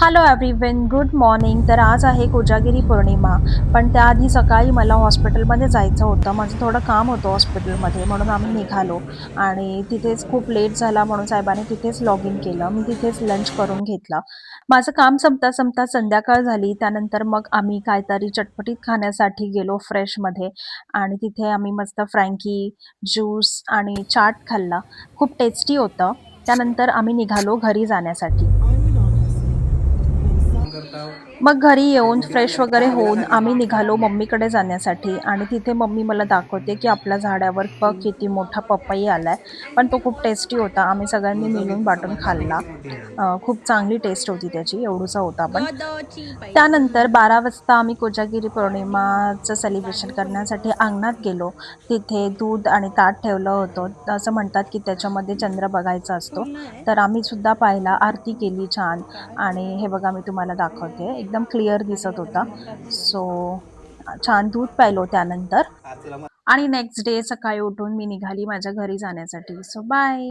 Hello everyone, good morning. तर आज आहे कोजागिरी पौर्णिमा. पण त्याआधी सकाळी मला हॉस्पिटलमध्ये जायचं होतं. माझं थोडं काम होतं हॉस्पिटलमध्ये, म्हणून आम्ही निघालो. आणि तिथेच खूप लेट झाला म्हणून साहेबांनी तिथेच लॉग इन केलं. मी तिथेच लंच करून घेतलं. माझं काम संपता संपता संध्याकाळ झाली. त्यानंतर मग आम्ही काहीतरी चटपटीत खाण्यासाठी गेलो फ्रेशमध्ये. आणि तिथे आम्ही मस्त फ्रँकी, ज्यूस आणि चाट खाल्ला. खूप टेस्टी होतं. त्यानंतर आम्ही निघालो घरी जाण्यासाठी. करता मग घरी येऊन ड्युटी फ्रेश वगैरे होऊन आम्ही निघालो करता मम्मीकडे जाण्यासाठी. आणि तिथे मम्मी मला दाखवते की आपल्या झाडावर बघ किती मोठा पपई आलाय. पण तो खूप टेस्टी होता. आम्ही सगळ्यांनी तुझं मी मिळून तसं वाटून माझ्या खाल्ला. फिक्स रुटीन आहे. खूप चांगली टेस्ट होती त्याची, एवढूसा होता पण. गोदोची त्यानंतर पाहिजे. 12 वाजता आम्ही कोजागिरी पौर्णिमाचं सेलिब्रेशन करण्यासाठी अंगणात गेलो. तिथे दूध आणि ताट ठेवलं होतं. असं म्हणतात की त्याच्यामध्ये चंद्र बघायचा असतो. पूर्ण आहे. तर आम्ही सुद्धा पाहिला, आरती केली छान. आणि हे बघा मी तुम्हाला दाखवते, एकदम क्लिअर दिसत होता. सो छान दूध प्यायलो त्यानंतर. आज तुला आणि नेक्स्ट डे सकाळी उठून मी निघाली माझ्या घरी जाण्यासाठी. So bye.